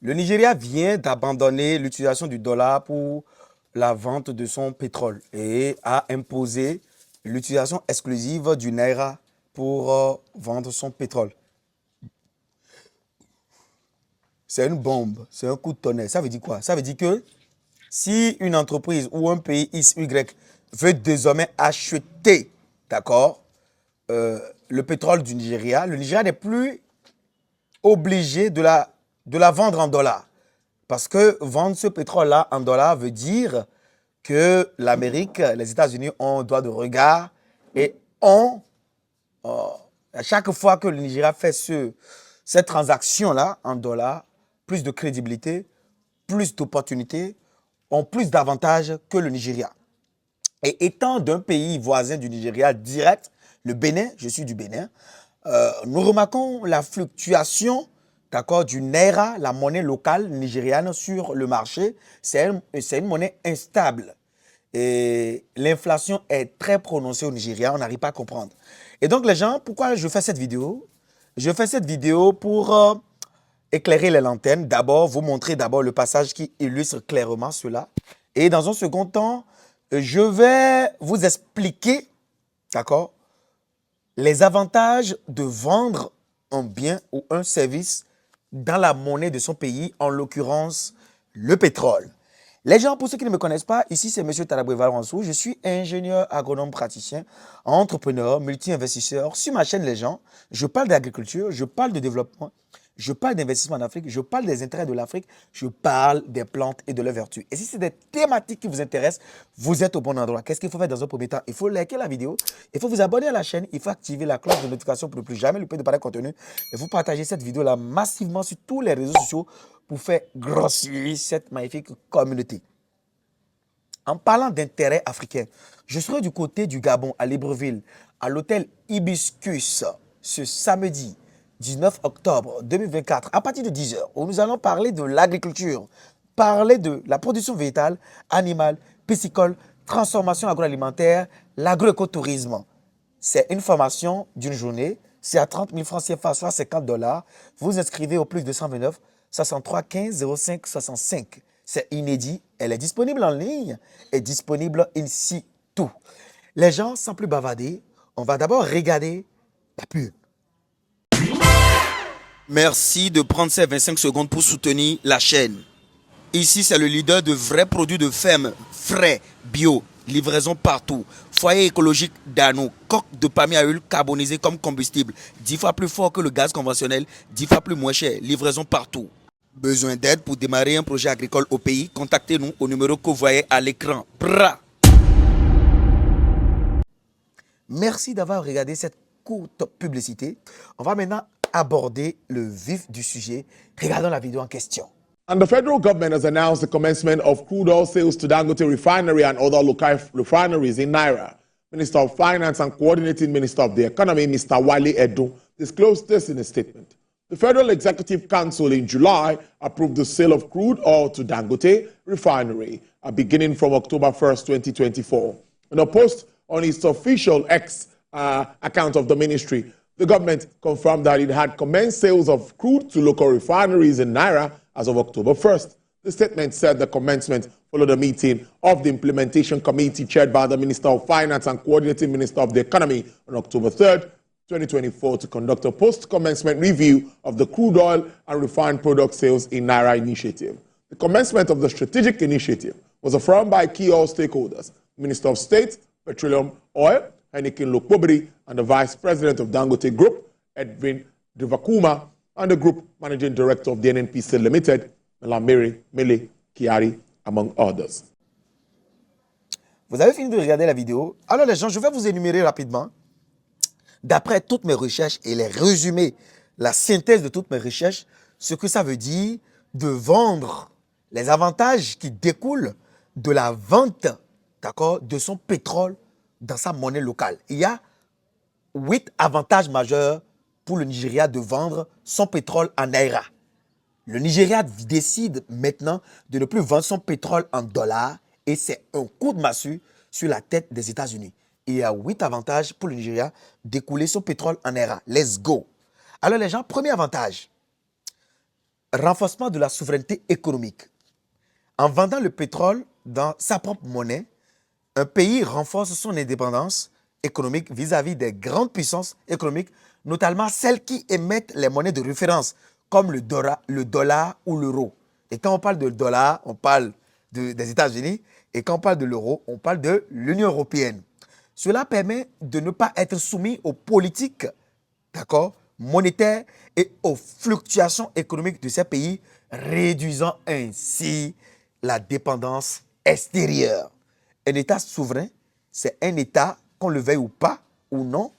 Le Nigeria vient d'abandonner l'utilisation du dollar pour la vente de son pétrole et a imposé l'utilisation exclusive du naira pour vendre son pétrole. C'est une bombe, c'est un coup de tonnerre. Ça veut dire quoi? Ça veut dire que si une entreprise ou un pays X, Y veut désormais acheter, d'accord, le pétrole du Nigeria, le Nigeria n'est plus obligé de la vendre en dollars. Parce que vendre ce pétrole-là en dollars veut dire que l'Amérique, les États-Unis ont un droit de regard et ont, à chaque fois que le Nigeria fait cette transaction-là en dollars, plus de crédibilité, plus d'opportunités, ont plus d'avantages que le Nigeria. Et étant d'un pays voisin du Nigeria direct, le Bénin, je suis du Bénin, nous remarquons la fluctuation, d'accord, du naira, la monnaie locale nigériane sur le marché. C'est une monnaie instable. Et l'inflation est très prononcée au Nigeria, on n'arrive pas à comprendre. Et donc les gens, pourquoi je fais cette vidéo? Je fais cette vidéo pour éclairer les lanternes. D'abord, vous montrer d'abord le passage qui illustre clairement cela. Et dans un second temps, je vais vous expliquer, d'accord, les avantages de vendre un bien ou un service dans la monnaie de son pays, en l'occurrence le pétrole. Les gens, pour ceux qui ne me connaissent pas, ici c'est M. Talaboué Valransou. Je suis ingénieur agronome praticien, entrepreneur, multi-investisseur. Sur ma chaîne, les gens, je parle d'agriculture, je parle de développement, je parle d'investissement en Afrique, je parle des intérêts de l'Afrique, je parle des plantes et de leurs vertus. Et si c'est des thématiques qui vous intéressent, vous êtes au bon endroit. Qu'est-ce qu'il faut faire dans un premier temps? Il faut liker la vidéo, il faut vous abonner à la chaîne, il faut activer la cloche de notification pour ne plus jamais louper de pareil contenu. Et vous partagez cette vidéo-là massivement sur tous les réseaux sociaux pour faire grossir cette magnifique communauté. En parlant d'intérêt africain, je serai du côté du Gabon, à Libreville, à l'hôtel Hibiscus, ce samedi 19 octobre 2024, à partir de 10h, où nous allons parler de l'agriculture, parler de la production végétale, animale, piscicole, transformation agroalimentaire, l'agroécotourisme. C'est une formation d'une journée, c'est à 30 000 francs CFA, soit 50 $. Vous inscrivez au plus de 129 63 15 05 65. C'est inédit, elle est disponible en ligne et disponible in situ. Les gens, sans plus bavarder, on va d'abord regarder la pub. Merci de prendre ces 25 secondes pour soutenir la chaîne. Ici, c'est le leader de vrais produits de ferme, frais, bio, livraison partout. Foyer écologique d'Ano, coque de palmier à huile carbonisée comme combustible, 10 fois plus fort que le gaz conventionnel, 10 fois plus moins cher, livraison partout. Besoin d'aide pour démarrer un projet agricole au pays? Contactez-nous au numéro que vous voyez à l'écran. Merci d'avoir regardé cette courte publicité. On va maintenant aborder le vif du sujet. Regardons la vidéo en question. And the federal government has announced the commencement of crude oil sales to Dangote Refinery and other local refineries in Naira. Minister of Finance and Coordinating Minister of the Economy, Mr. Wale Edo, disclosed this in a statement. The Federal Executive Council in July approved the sale of crude oil to Dangote Refinery, beginning from October 1st, 2024. In a post on its official X account of the ministry, the government confirmed that it had commenced sales of crude to local refineries in Naira as of October 1st. The statement said the commencement followed a meeting of the Implementation Committee chaired by the Minister of Finance and Coordinating Minister of the Economy on October 3rd, 2024 to conduct a post-commencement review of the crude oil and refined product sales in Naira initiative. The commencement of the strategic initiative was affirmed by key oil stakeholders, Minister of State, Petroleum Oil, Heineken Lokpobiri, and the Vice President of Dangote Group, Edwin Divakuma, and the Group Managing Director of the NNPC Limited, Melamere Mele Kiari, among others. Vous avez fini de regarder la vidéo. Alors les gens, je vais vous énumérer rapidement, d'après toutes mes recherches et les résumer, la synthèse de toutes mes recherches, ce que ça veut dire de vendre, les avantages qui découlent de la vente, d'accord, de son pétrole dans sa monnaie locale. Il y a 8 avantages majeurs pour le Nigeria de vendre son pétrole en Naira. Le Nigeria décide maintenant de ne plus vendre son pétrole en dollars et c'est un coup de massue sur la tête des États-Unis. Il y a 8 avantages pour le Nigeria d'écouler son pétrole en Naira. Let's go. Alors les gens, premier avantage. renforcement de la souveraineté économique. En vendant le pétrole dans sa propre monnaie, un pays renforce son indépendance économique vis-à-vis des grandes puissances économiques, notamment celles qui émettent les monnaies de référence, comme le dollar ou l'euro. Et quand on parle de dollar, on parle des États-Unis, et quand on parle de l'euro, on parle de l'Union européenne. Cela permet de ne pas être soumis aux politiques, d'accord, monétaires et aux fluctuations économiques de ces pays, réduisant ainsi la dépendance extérieure. Un État souverain, c'est un État, qu'on le veuille ou pas, ou non,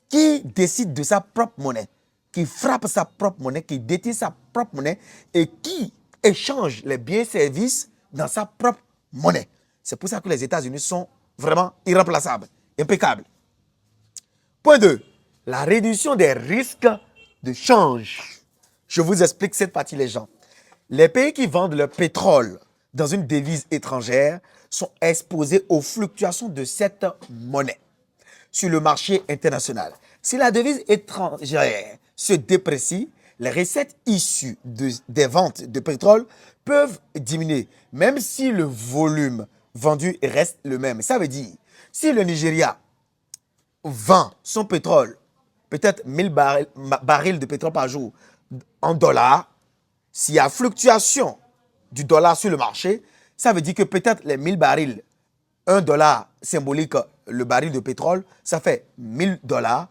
qui décide de sa propre monnaie, qui frappe sa propre monnaie, qui détient sa propre monnaie et qui échange les biens et services dans sa propre monnaie. C'est pour ça que les États-Unis sont vraiment irremplaçables, impeccables. Point 2. La réduction des risques de change. Je vous explique cette partie, les gens. Les pays qui vendent leur pétrole dans une devise étrangère sont exposés aux fluctuations de cette monnaie sur le marché international. Si la devise étrangère se déprécie, les recettes issues des ventes de pétrole peuvent diminuer, même si le volume vendu reste le même. Ça veut dire, si le Nigeria vend son pétrole, peut-être 1000 barils de pétrole par jour en dollars, s'il y a fluctuation du dollar sur le marché, ça veut dire que peut-être les 1000 barils, 1 dollar symbolique, le baril de pétrole, ça fait 1000 dollars.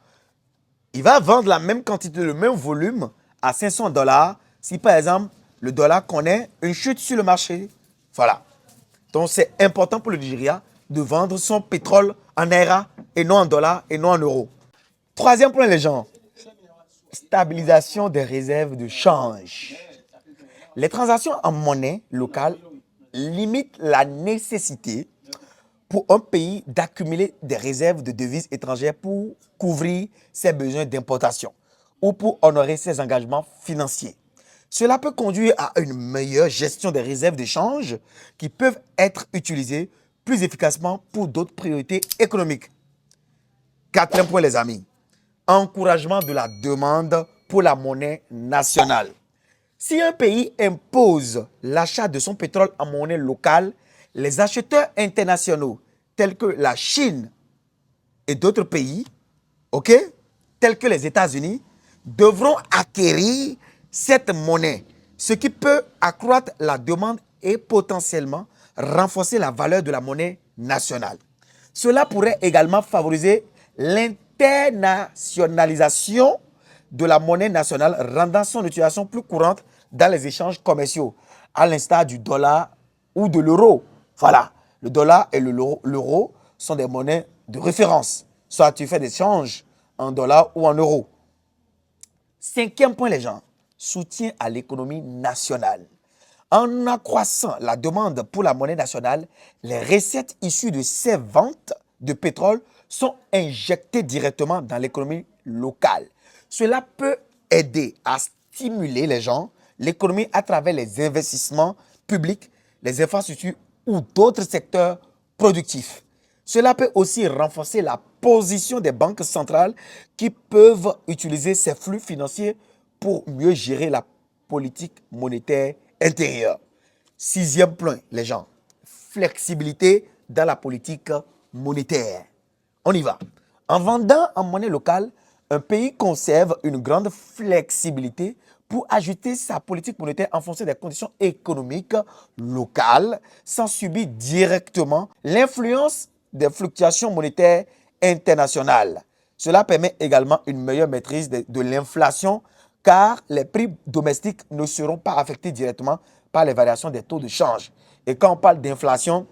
Il va vendre la même quantité, le même volume à 500 dollars si par exemple le dollar connaît une chute sur le marché. Voilà. Donc c'est important pour le Nigeria de vendre son pétrole en naira et non en dollars et non en euros. Troisième point, les gens. Stabilisation des réserves de change. Les transactions en monnaie locale limitent la nécessité pour un pays d'accumuler des réserves de devises étrangères pour couvrir ses besoins d'importation ou pour honorer ses engagements financiers. Cela peut conduire à une meilleure gestion des réserves de change qui peuvent être utilisées plus efficacement pour d'autres priorités économiques. Quatrième point, les amis. Encouragement de la demande pour la monnaie nationale. Si un pays impose l'achat de son pétrole en monnaie locale, les acheteurs internationaux tels que la Chine et d'autres pays, tels que les États-Unis, devront acquérir cette monnaie, ce qui peut accroître la demande et potentiellement renforcer la valeur de la monnaie nationale. Cela pourrait également favoriser l'internationalisation de la monnaie nationale, rendant son utilisation plus courante dans les échanges commerciaux, à l'instar du dollar ou de l'euro. Voilà, le dollar et l'euro sont des monnaies de référence. Soit tu fais des échanges en dollars ou en euros. Cinquième point, les gens, soutien à l'économie nationale. En accroissant la demande pour la monnaie nationale, les recettes issues de ces ventes de pétrole sont injectées directement dans l'économie locale. Cela peut aider à stimuler les gens, l'économie à travers les investissements publics, les infrastructures ou d'autres secteurs productifs. Cela peut aussi renforcer la position des banques centrales qui peuvent utiliser ces flux financiers pour mieux gérer la politique monétaire intérieure. Sixième point, les gens, flexibilité dans la politique monétaire. On y va. En vendant en monnaie locale, un pays conserve une grande flexibilité pour ajuster sa politique monétaire en fonction des conditions économiques locales sans subir directement l'influence des fluctuations monétaires internationales. Cela permet également une meilleure maîtrise de l'inflation car les prix domestiques ne seront pas affectés directement par les variations des taux de change. Et quand on parle d'inflation,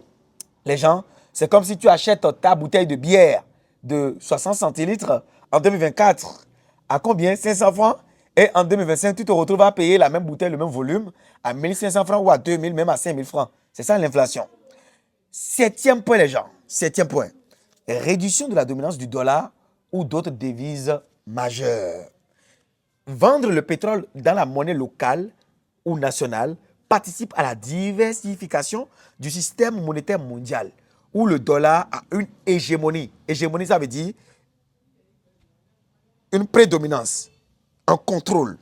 les gens, c'est comme si tu achètes ta bouteille de bière de 60 centilitres en 2024 à combien? 500 francs. Et en 2025, tu te retrouves à payer la même bouteille, le même volume à 1500 francs ou à 2000, même à 5000 francs. C'est ça l'inflation. Septième point, les gens. Septième point. Réduction de la dominance du dollar ou d'autres devises majeures. Vendre le pétrole dans la monnaie locale ou nationale participe à la diversification du système monétaire mondial où le dollar a une hégémonie. Hégémonie, ça veut dire une prédominance, un contrôle.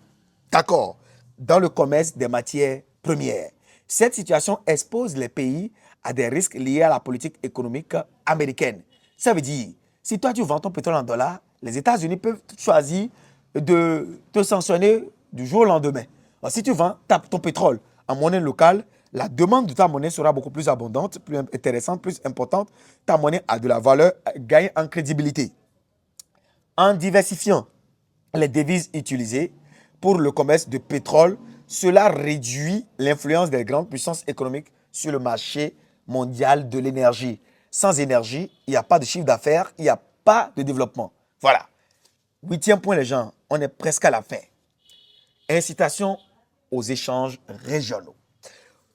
D'accord. dans le commerce des matières premières. Cette situation expose les pays à des risques liés à la politique économique américaine. Ça veut dire, si toi tu vends ton pétrole en dollars, les États-Unis peuvent choisir de te sanctionner du jour au lendemain. Alors, si tu vends ton pétrole en monnaie locale, la demande de ta monnaie sera beaucoup plus abondante, plus intéressante, plus importante. Ta monnaie a de la valeur, gagne en crédibilité. En diversifiant les devises utilisées pour le commerce de pétrole, cela réduit l'influence des grandes puissances économiques sur le marché mondial de l'énergie. Sans énergie, il n'y a pas de chiffre d'affaires, il n'y a pas de développement. Voilà. 8e point, les gens, on est presque à la fin. Incitation aux échanges régionaux.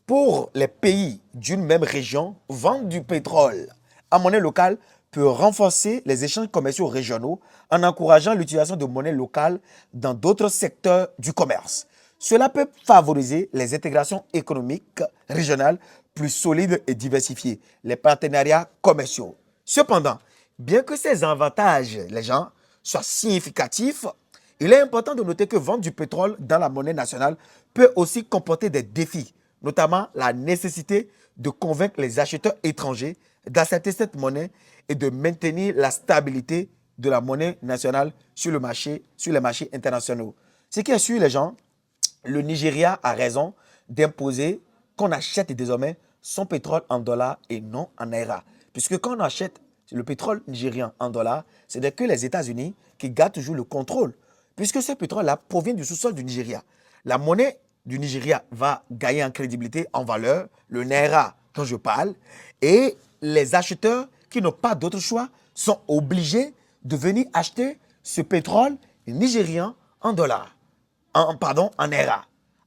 Pour les pays d'une même région, vendre du pétrole en monnaie locale peut renforcer les échanges commerciaux régionaux en encourageant l'utilisation de monnaie locale dans d'autres secteurs du commerce. Cela peut favoriser les intégrations économiques régionales plus solides et diversifiées, les partenariats commerciaux. Cependant, bien que ces avantages, les gens, soient significatifs, il est important de noter que vendre du pétrole dans la monnaie nationale peut aussi comporter des défis, notamment la nécessité de convaincre les acheteurs étrangers d'accepter cette monnaie et de maintenir la stabilité de la monnaie nationale sur les marchés internationaux. Ce qui est sûr, les gens, le Nigeria a raison d'imposer qu'on achète désormais son pétrole en dollars et non en naira. Puisque quand on achète le pétrole nigérien en dollars, c'est que les États-Unis qui gardent toujours le contrôle. Puisque ce pétrole-là provient du sous-sol du Nigeria. La monnaie du Nigeria va gagner en crédibilité, en valeur, le naira dont je parle, et les acheteurs qui n'ont pas d'autre choix sont obligés de venir acheter ce pétrole nigérien en dollars, en naira.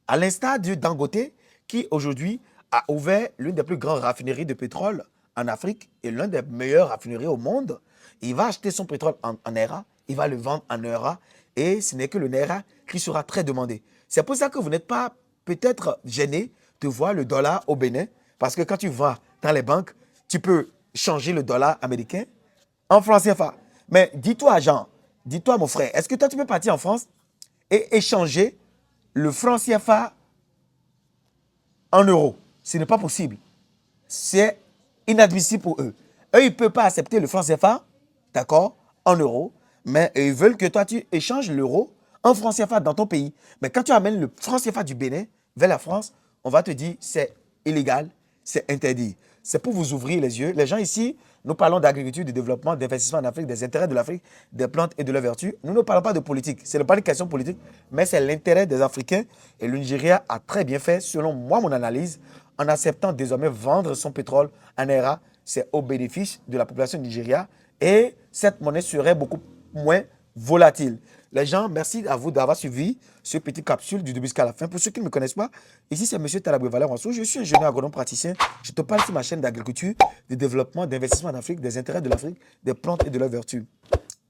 À l'instar du Dangote qui aujourd'hui a ouvert l'une des plus grandes raffineries de pétrole en Afrique et l'une des meilleures raffineries au monde. Il va acheter son pétrole en naira, il va le vendre en naira et ce n'est que le naira qui sera très demandé. C'est pour ça que vous n'êtes pas peut-être gêné de voir le dollar au Bénin parce que quand tu vas dans les banques, tu peux changer le dollar américain en francs CFA. Mais dis-toi, Jean, dis-toi, mon frère, est-ce que toi, tu peux partir en France et échanger le franc CFA en euros? Ce n'est pas possible. C'est inadmissible pour eux. Eux, ils ne peuvent pas accepter le franc CFA, d'accord, en euros, mais ils veulent que toi, tu échanges l'euro en franc CFA dans ton pays. Mais quand tu amènes le franc CFA du Bénin vers la France, on va te dire c'est illégal, c'est interdit. C'est pour vous ouvrir les yeux. Les gens ici, nous parlons d'agriculture, de développement, d'investissement en Afrique, des intérêts de l'Afrique, des plantes et de leurs vertus. Nous ne parlons pas de politique. Ce n'est pas une question politique, mais c'est l'intérêt des Africains. Et le Nigeria a très bien fait, selon moi, mon analyse, en acceptant désormais vendre son pétrole en naira. C'est au bénéfice de la population du Nigeria. Et cette monnaie serait beaucoup moins volatile. Les gens, merci à vous d'avoir suivi ce petit capsule du début jusqu'à la fin. Pour ceux qui ne me connaissent pas, ici c'est M. Talabé Valère Wansou. Je suis ingénieur agronome praticien. Je te parle sur ma chaîne d'agriculture, de développement, d'investissement en Afrique, des intérêts de l'Afrique, des plantes et de leurs vertus.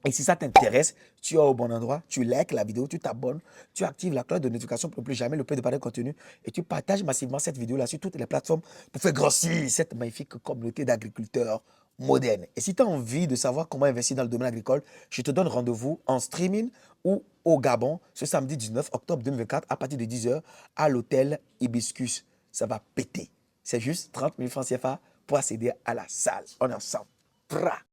Et si ça t'intéresse, tu es au bon endroit, tu likes la vidéo, tu t'abonnes, tu actives la cloche de notification pour ne plus jamais louper de pareil contenu et tu partages massivement cette vidéo-là sur toutes les plateformes pour faire grossir cette magnifique communauté d'agriculteurs modernes. Et si tu as envie de savoir comment investir dans le domaine agricole, je te donne rendez-vous en streaming ou au Gabon ce samedi 19 octobre 2024 à partir de 10 h à l'hôtel Hibiscus. Ça va péter. C'est juste 30 000 francs CFA pour accéder à la salle. On est ensemble. Pra.